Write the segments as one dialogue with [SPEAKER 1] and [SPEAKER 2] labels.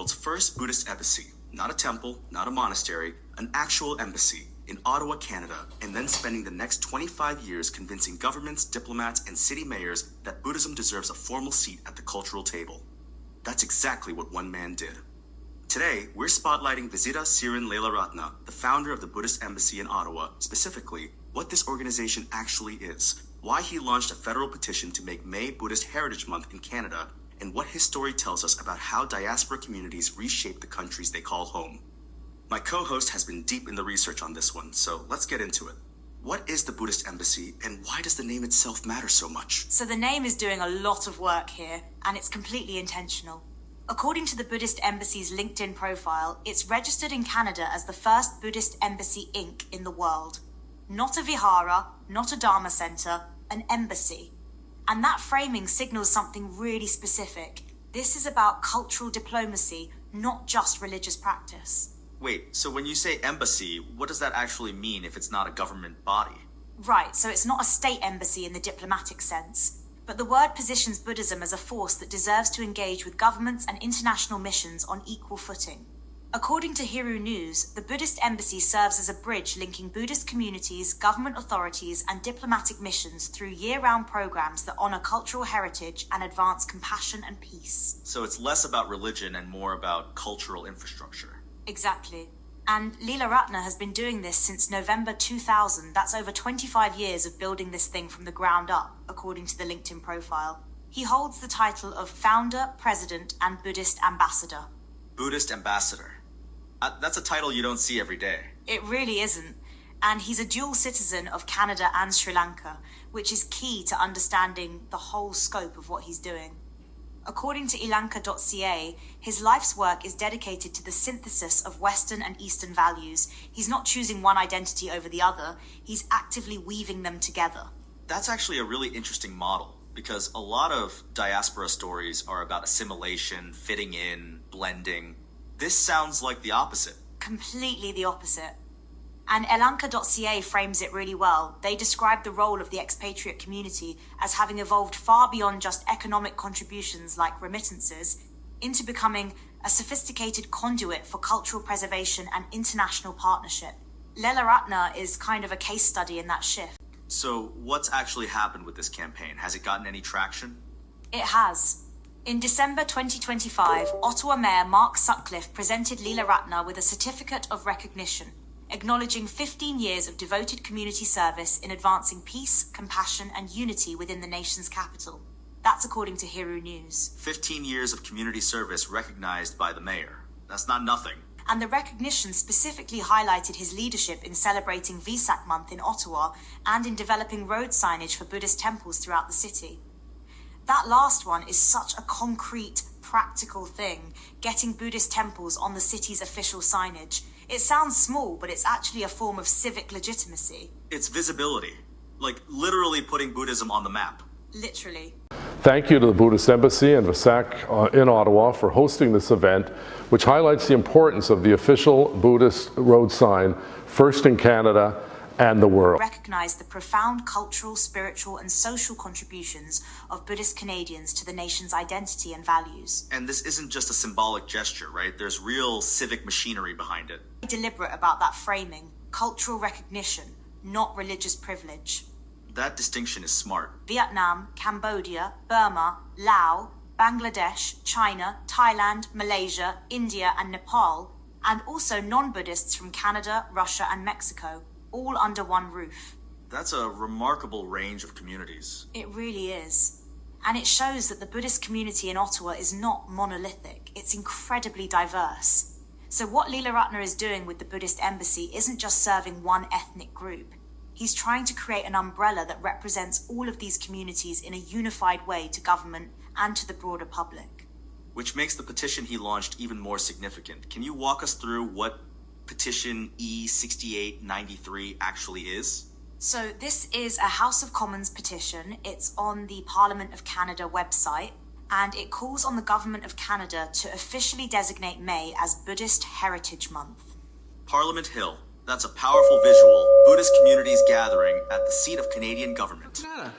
[SPEAKER 1] world's first Buddhist embassy. Not a temple, not a monastery, an actual embassy in Ottawa, Canada, and then spending the next 25 years convincing governments, diplomats, and city mayors that Buddhism deserves a formal seat at the cultural table. That's exactly what one man did. Today, we're spotlighting Visita Sirin Leelaratna, the founder of the Buddhist Embassy in Ottawa, specifically what this organization actually is, why he launched a federal petition to make May Buddhist Heritage Month in Canada, and what his story tells us about how diaspora communities reshape the countries they call home. My co-host has been deep in the research on this one, so let's get into it. What is the Buddhist Embassy, and why does the name itself matter so much?
[SPEAKER 2] So the name is doing a lot of work here, and it's completely intentional. According to the Buddhist Embassy's LinkedIn profile, it's registered in Canada as the first Buddhist Embassy Inc. in the world. Not a vihara, not a dharma center, an embassy. And that framing signals something really specific. This is about cultural diplomacy, not just religious practice.
[SPEAKER 3] Wait, so when you say embassy, what does that actually mean if it's not a government body?
[SPEAKER 2] Right, so it's not a state embassy in the diplomatic sense. But the word positions Buddhism as a force that deserves to engage with governments and international missions on equal footing. According to Hiru News, the Buddhist Embassy serves as a bridge linking Buddhist communities, government authorities, and diplomatic missions through year-round programs that honor cultural heritage and advance compassion and peace.
[SPEAKER 3] So it's less about religion and more about cultural infrastructure.
[SPEAKER 2] Exactly. And Leelaratna has been doing this since November 2000. That's over 25 years of building this thing from the ground up, according to the LinkedIn profile. He holds the title of Founder, President, and Buddhist Ambassador.
[SPEAKER 3] Buddhist Ambassador. That's a title you don't see every day.
[SPEAKER 2] It really isn't. And he's a dual citizen of Canada and Sri Lanka, which is key to understanding the whole scope of what he's doing. According to ilanka.ca, his life's work is dedicated to the synthesis of Western and Eastern values. He's not choosing one identity over the other, he's actively weaving them together.
[SPEAKER 3] That's actually a really interesting model, because a lot of diaspora stories are about assimilation, fitting in, blending. This sounds like the opposite.
[SPEAKER 2] Completely the opposite. And ilanka.ca frames it really well. They describe the role of the expatriate community as having evolved far beyond just economic contributions like remittances into becoming a sophisticated conduit for cultural preservation and international partnership. Leelaratna is kind of a case study in that shift.
[SPEAKER 3] So what's actually happened with this campaign? Has it gotten any traction?
[SPEAKER 2] It has. In December 2025, Ottawa Mayor Mark Sutcliffe presented Leelaratna with a certificate of recognition, acknowledging 15 years of devoted community service in advancing peace, compassion, and unity within the nation's capital. That's according to Hiru News.
[SPEAKER 3] 15 years of community service recognized by the mayor. That's not nothing.
[SPEAKER 2] And the recognition specifically highlighted his leadership in celebrating Vesak Month in Ottawa and in developing road signage for Buddhist temples throughout the city. That last one is such a concrete, practical thing, getting Buddhist temples on the city's official signage. It sounds small, but it's actually a form of civic legitimacy.
[SPEAKER 3] It's visibility. Like literally putting Buddhism on the map.
[SPEAKER 2] Literally.
[SPEAKER 4] Thank you to the Buddhist Embassy and Visak in Ottawa for hosting this event, which highlights the importance of the official Buddhist road sign, first in Canada and the world.
[SPEAKER 2] Recognize the profound cultural, spiritual, and social contributions of Buddhist Canadians to the nation's identity and values.
[SPEAKER 3] And this isn't just a symbolic gesture, right? There's real civic machinery behind it.
[SPEAKER 2] Be deliberate about that framing. Cultural recognition, not religious privilege.
[SPEAKER 3] That distinction is smart.
[SPEAKER 2] Vietnam, Cambodia, Burma, Laos, Bangladesh, China, Thailand, Malaysia, India, and Nepal, and also non-Buddhists from Canada, Russia, and Mexico, all under one roof.
[SPEAKER 3] That's a remarkable range of communities.
[SPEAKER 2] It really is. And it shows that the Buddhist community in Ottawa is not monolithic. It's incredibly diverse. So what Leelaratna is doing with the Buddhist Embassy isn't just serving one ethnic group. He's trying to create an umbrella that represents all of these communities in a unified way to government and to the broader public.
[SPEAKER 3] Which makes the petition he launched even more significant. Can you walk us through what Petition E6893 actually is?
[SPEAKER 2] So this is a House of Commons petition. It's on the Parliament of Canada website, and it calls on the Government of Canada to officially designate May as Buddhist Heritage Month.
[SPEAKER 3] Parliament Hill. That's a powerful visual. Buddhist communities gathering at the seat of Canadian government.
[SPEAKER 5] Thank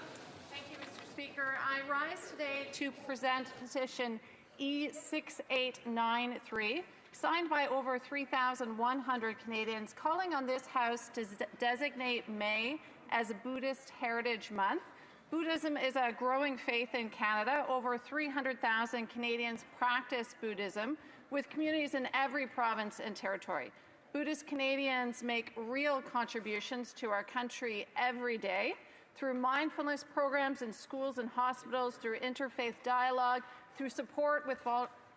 [SPEAKER 5] you, Mr. Speaker. I rise today to present petition E6893, signed by over 3,100 Canadians, calling on this House to designate May as a Buddhist Heritage Month. Buddhism is a growing faith in Canada. Over 300,000 Canadians practice Buddhism, with communities in every province and territory. Buddhist Canadians make real contributions to our country every day through mindfulness programs in schools and hospitals, through interfaith dialogue, through support with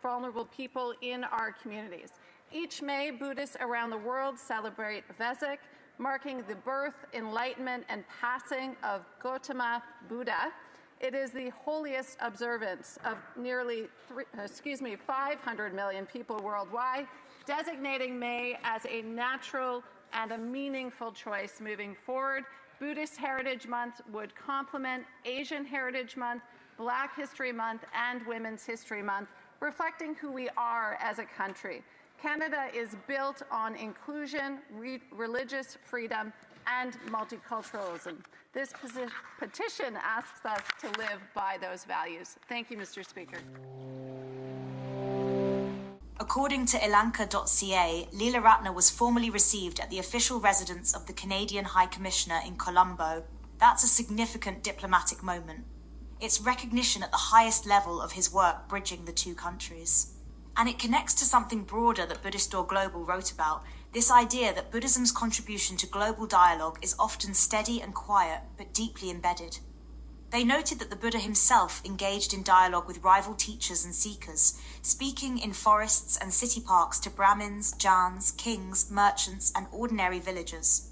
[SPEAKER 5] vulnerable people in our communities. Each May, Buddhists around the world celebrate Vesak, marking the birth, enlightenment, and passing of Gautama Buddha. It is the holiest observance of nearly 500 million people worldwide, designating May as a natural and a meaningful choice moving forward. Buddhist Heritage Month would complement Asian Heritage Month, Black History Month, and Women's History Month, reflecting who we are as a country. Canada is built on inclusion, religious freedom, and multiculturalism. This petition asks us to live by those values. Thank you, Mr. Speaker.
[SPEAKER 2] According to ilanka.ca, Leelaratna was formally received at the official residence of the Canadian High Commissioner in Colombo. That's a significant diplomatic moment. It's recognition at the highest level of his work bridging the two countries. And it connects to something broader that Buddhist Global wrote about, this idea that Buddhism's contribution to global dialogue is often steady and quiet, but deeply embedded. They noted that the Buddha himself engaged in dialogue with rival teachers and seekers, speaking in forests and city parks to Brahmins, Jains, kings, merchants, and ordinary villagers.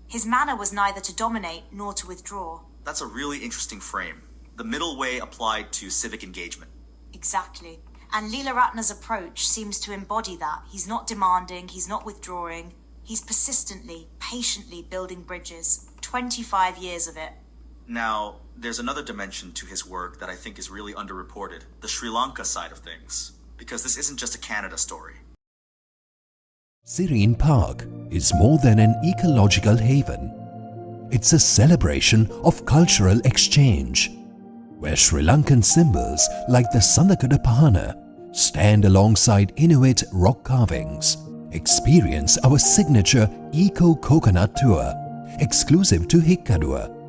[SPEAKER 2] His manner was neither to dominate nor to withdraw.
[SPEAKER 3] That's a really interesting frame. The middle way applied to civic engagement.
[SPEAKER 2] Exactly. And Leelaratna's approach seems to embody that. He's not demanding, he's not withdrawing. He's persistently, patiently building bridges. 25 years of it.
[SPEAKER 3] Now, there's another dimension to his work that I think is really underreported, the Sri Lanka side of things, because this isn't just a Canada story.
[SPEAKER 6] Sirin Park is more than an ecological haven. It's a celebration of cultural exchange, where Sri Lankan symbols like the Sandakadapahana stand alongside Inuit rock carvings. Experience our signature Eco-Coconut Tour, exclusive to Hikkadua.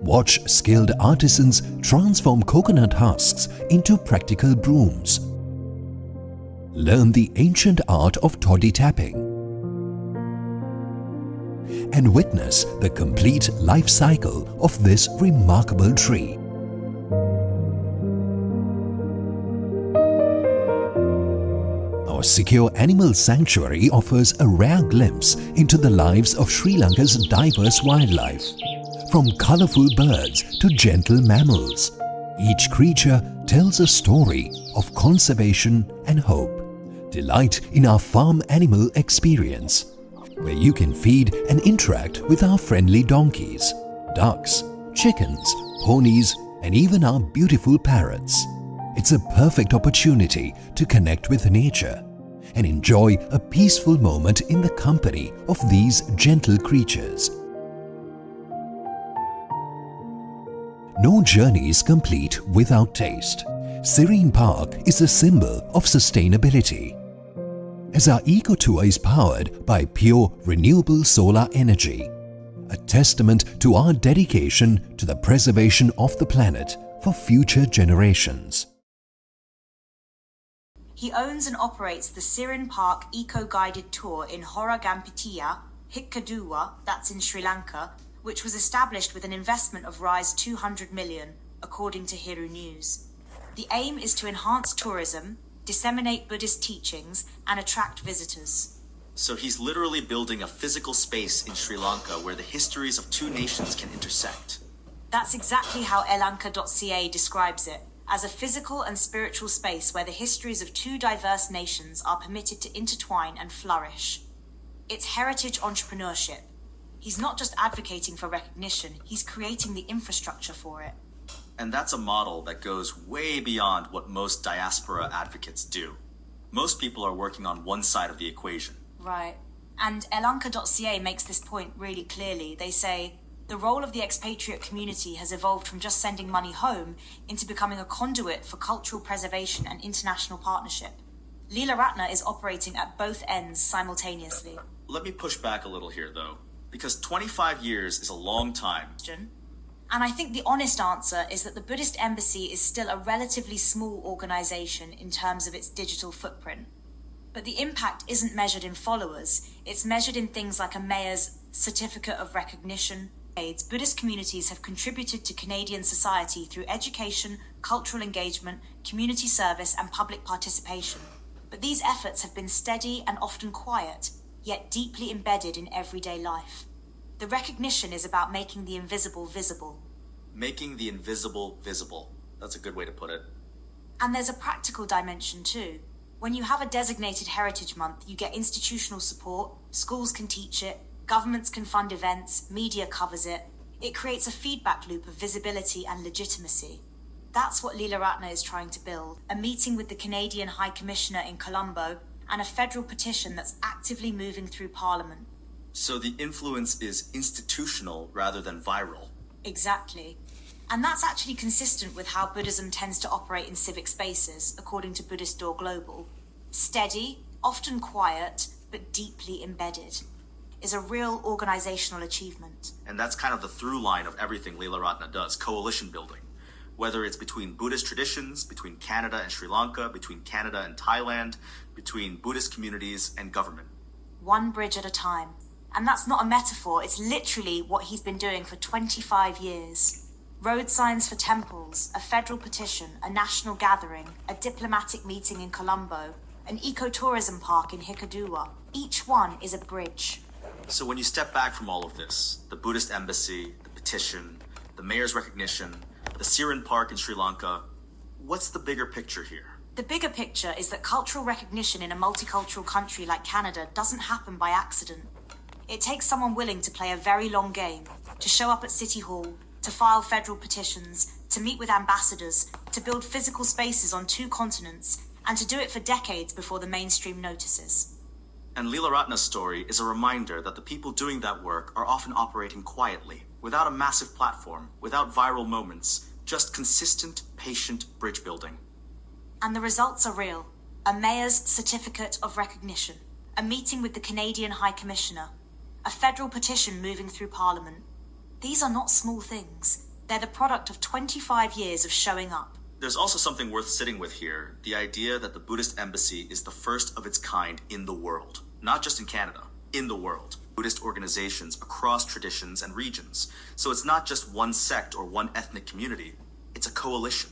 [SPEAKER 6] Watch skilled artisans transform coconut husks into practical brooms. Learn the ancient art of toddy tapping. And witness the complete life cycle of this remarkable tree. Our secure animal sanctuary offers a rare glimpse into the lives of Sri Lanka's diverse wildlife. From colorful birds to gentle mammals, each creature tells a story of conservation and hope. Delight in our farm animal experience, where you can feed and interact with our friendly donkeys, ducks, chickens, ponies, and even our beautiful parrots. It's a perfect opportunity to connect with nature and enjoy a peaceful moment in the company of these gentle creatures. No journey is complete without taste. Sirin Park is a symbol of sustainability, as our eco-tour is powered by pure renewable solar energy, a testament to our dedication to the preservation of the planet for future generations.
[SPEAKER 2] He owns and operates the Sirin Park Eco-Guided Tour in Horagampitiya, Hikkadua, that's in Sri Lanka, which was established with an investment of Rs 200 million, according to Hiru News. The aim is to enhance tourism, disseminate Buddhist teachings, and attract visitors.
[SPEAKER 3] So he's literally building a physical space in Sri Lanka where the histories of two nations can intersect.
[SPEAKER 2] That's exactly how ilanka.ca describes it, as a physical and spiritual space where the histories of two diverse nations are permitted to intertwine and flourish. It's heritage entrepreneurship. He's not just advocating for recognition, he's creating the infrastructure for it.
[SPEAKER 3] And that's a model that goes way beyond what most diaspora advocates do. Most people are working on one side of the equation.
[SPEAKER 2] Right. And ilanka.ca makes this point really clearly. They say, The role of the expatriate community has evolved from just sending money home into becoming a conduit for cultural preservation and international partnership. Leelaratna is operating at both ends simultaneously.
[SPEAKER 3] Let me push back a little here, though, because 25 years is a long time.
[SPEAKER 2] And I think the honest answer is that the Buddhist Embassy is still a relatively small organisation in terms of its digital footprint. But the impact isn't measured in followers, it's measured in things like a mayor's certificate of recognition. Buddhist communities have contributed to Canadian society through education, cultural engagement, community service, and public participation. But these efforts have been steady and often quiet, yet deeply embedded in everyday life. The recognition is about making the invisible visible.
[SPEAKER 3] Making the invisible visible. That's a good way to put it.
[SPEAKER 2] And there's a practical dimension too. When you have a designated Heritage Month, you get institutional support, schools can teach it, governments can fund events, media covers it. It creates a feedback loop of visibility and legitimacy. That's what Leelaratna is trying to build, a meeting with the Canadian High Commissioner in Colombo and a federal petition that's actively moving through Parliament.
[SPEAKER 3] So the influence is institutional rather than viral.
[SPEAKER 2] Exactly. And that's actually consistent with how Buddhism tends to operate in civic spaces, according to Buddhist Door Global. Steady, often quiet, but deeply embedded, is a real organizational achievement.
[SPEAKER 3] And that's kind of the through line of everything Leelaratna does, coalition building. Whether it's between Buddhist traditions, between Canada and Sri Lanka, between Canada and Thailand, between Buddhist communities and government.
[SPEAKER 2] One bridge at a time. And that's not a metaphor, it's literally what he's been doing for 25 years. Road signs for temples, a federal petition, a national gathering, a diplomatic meeting in Colombo, an ecotourism park in Hikaduwa. Each one is a bridge.
[SPEAKER 3] So when you step back from all of this, the Buddhist Embassy, the petition, the mayor's recognition, the Sirin Park in Sri Lanka, what's the bigger picture here?
[SPEAKER 2] The bigger picture is that cultural recognition in a multicultural country like Canada doesn't happen by accident. It takes someone willing to play a very long game, to show up at City Hall, to file federal petitions, to meet with ambassadors, to build physical spaces on 2 continents, and to do it for decades before the mainstream notices.
[SPEAKER 3] And Leelaratna's story is a reminder that the people doing that work are often operating quietly, without a massive platform, without viral moments, just consistent, patient bridge building.
[SPEAKER 2] And the results are real. A mayor's certificate of recognition, a meeting with the Canadian High Commissioner, a federal petition moving through Parliament. These are not small things. They're the product of 25 years of showing up.
[SPEAKER 3] There's also something worth sitting with here, the idea that the Buddhist Embassy is the first of its kind in the world. Not just in Canada, in the world. Buddhist organizations across traditions and regions. So it's not just one sect or one ethnic community, it's a coalition.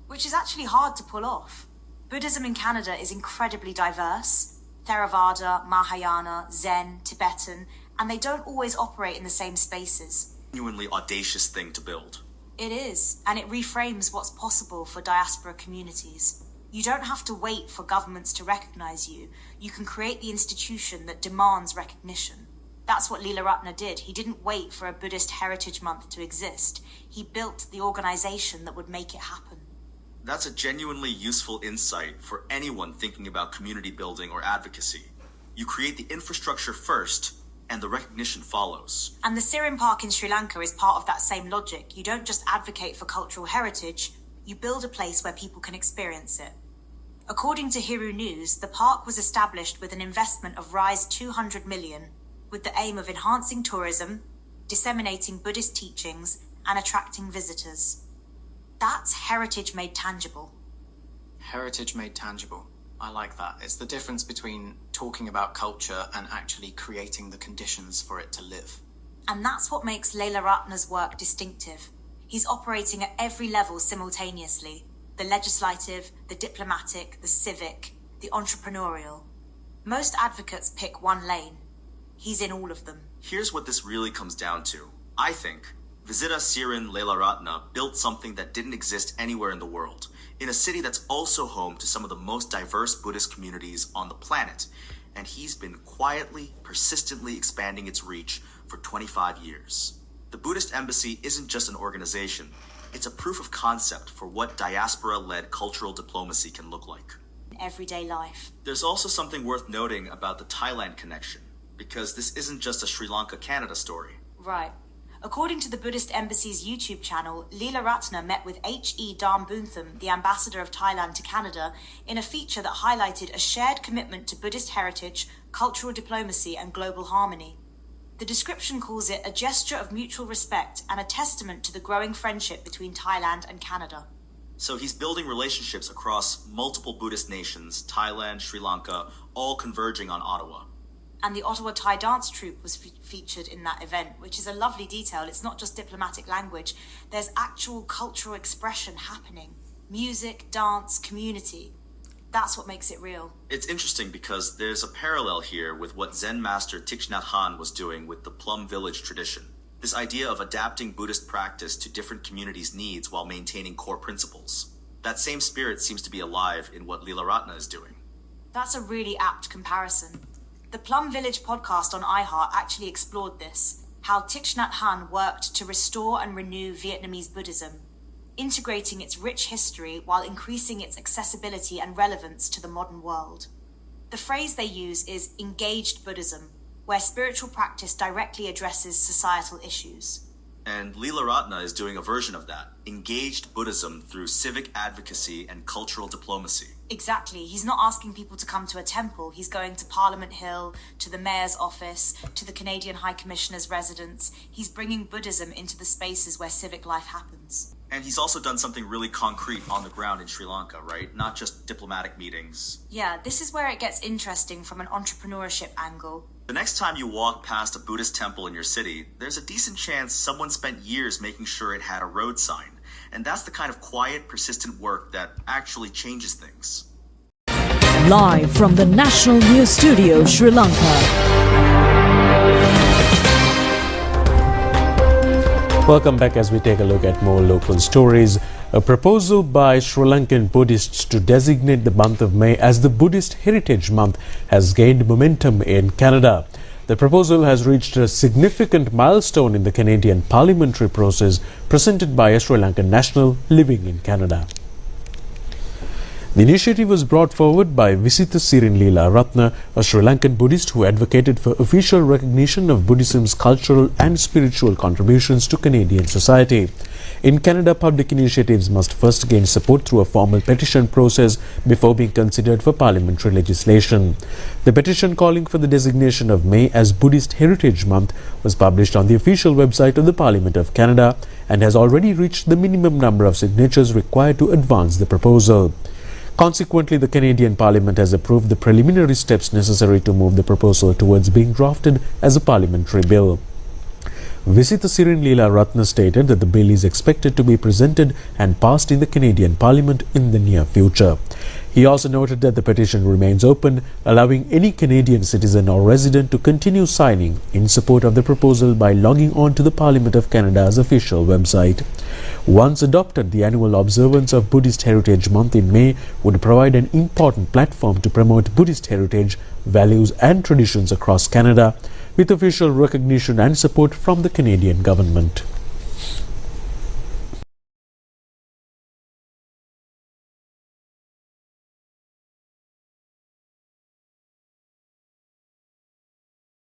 [SPEAKER 2] Which is actually hard to pull off. Buddhism in Canada is incredibly diverse. Theravada, Mahayana, Zen, Tibetan, and they don't always operate in the same spaces.
[SPEAKER 3] Genuinely audacious thing to build.
[SPEAKER 2] It is, and it reframes what's possible for diaspora communities. You don't have to wait for governments to recognize you. You can create the institution that demands recognition. That's what Leelaratna did. He didn't wait for a Buddhist Heritage Month to exist. He built the organization that would make it happen.
[SPEAKER 3] That's a genuinely useful insight for anyone thinking about community building or advocacy. You create the infrastructure first, and the recognition follows.
[SPEAKER 2] And the Sirin Park in Sri Lanka is part of that same logic. You don't just advocate for cultural heritage, you build a place where people can experience it. According to Hiru News, the park was established with an investment of Rise 200 million, with the aim of enhancing tourism, disseminating Buddhist teachings, and attracting visitors. That's heritage made tangible.
[SPEAKER 7] Heritage made tangible. I like that. It's the difference between talking about culture and actually creating the conditions for it to live.
[SPEAKER 2] And that's what makes Leelaratna's work distinctive. He's operating at every level simultaneously. The legislative, the diplomatic, the civic, the entrepreneurial. Most advocates pick one lane. He's in all of them.
[SPEAKER 3] Here's what this really comes down to. I think Visita Sirin Leelaratna built something that didn't exist anywhere in the world, in a city that's also home to some of the most diverse Buddhist communities on the planet, and he's been quietly, persistently expanding its reach for 25 years. The Buddhist Embassy isn't just an organization, it's a proof of concept for what diaspora-led cultural diplomacy can look like.
[SPEAKER 2] In everyday life.
[SPEAKER 3] There's also something worth noting about the Thailand connection, because this isn't just a Sri Lanka-Canada story.
[SPEAKER 2] Right. According to the Buddhist Embassy's YouTube channel, Leelaratna met with H.E. Dharmbuntham, the ambassador of Thailand to Canada, in a feature that highlighted a shared commitment to Buddhist heritage, cultural diplomacy, and global harmony. The description calls it a gesture of mutual respect and a testament to the growing friendship between Thailand and Canada.
[SPEAKER 3] So he's building relationships across multiple Buddhist nations, Thailand, Sri Lanka, all converging on Ottawa.
[SPEAKER 2] And the Ottawa Thai dance troupe was featured in that event, which is a lovely detail. It's not just diplomatic language. There's actual cultural expression happening. Music, dance, community. That's what makes it real.
[SPEAKER 3] It's interesting because there's a parallel here with what Zen master Thich Nhat Hanh was doing with the Plum Village tradition. This idea of adapting Buddhist practice to different communities' needs while maintaining core principles. That same spirit seems to be alive in what Leelaratna is doing.
[SPEAKER 2] That's a really apt comparison. The Plum Village podcast on iHeart actually explored this, how Thich Nhat Hanh worked to restore and renew Vietnamese Buddhism, integrating its rich history while increasing its accessibility and relevance to the modern world. The phrase they use is engaged Buddhism, where spiritual practice directly addresses societal issues.
[SPEAKER 3] And Leelaratna is doing a version of that, engaged Buddhism through civic advocacy and cultural diplomacy.
[SPEAKER 2] Exactly. He's not asking people to come to a temple. He's going to Parliament Hill, to the Mayor's office, to the Canadian High Commissioner's residence. He's bringing Buddhism into the spaces where civic life happens.
[SPEAKER 3] And he's also done something really concrete on the ground in Sri Lanka, right? Not just diplomatic meetings.
[SPEAKER 2] Yeah, this is where it gets interesting from an entrepreneurship angle.
[SPEAKER 3] The next time you walk past a Buddhist temple in your city, there's a decent chance someone spent years making sure it had a road sign. And that's the kind of quiet, persistent work that actually changes things.
[SPEAKER 8] Live from the National News Studio, Sri Lanka.
[SPEAKER 9] Welcome back as we take a look at more local stories. A proposal by Sri Lankan Buddhists to designate the month of May as the Buddhist Heritage Month has gained momentum in Canada. The proposal has reached a significant milestone in the Canadian parliamentary process, presented by a Sri Lankan national living in Canada. The initiative was brought forward by Visita Sirin Leelaratna, a Sri Lankan Buddhist who advocated for official recognition of Buddhism's cultural and spiritual contributions to Canadian society. In Canada, public initiatives must first gain support through a formal petition process before being considered for parliamentary legislation. The petition calling for the designation of May as Buddhist Heritage Month was published on the official website of the Parliament of Canada and has already reached the minimum number of signatures required to advance the proposal. Consequently, the Canadian Parliament has approved the preliminary steps necessary to move the proposal towards being drafted as a parliamentary bill. Visita Sirin Leelaratna stated that the bill is expected to be presented and passed in the Canadian Parliament in the near future. He also noted that the petition remains open, allowing any Canadian citizen or resident to continue signing in support of the proposal by logging on to the Parliament of Canada's official website. Once adopted, the annual observance of Buddhist Heritage Month in May would provide an important platform to promote Buddhist heritage, values and traditions across Canada, with official recognition and support from the Canadian government.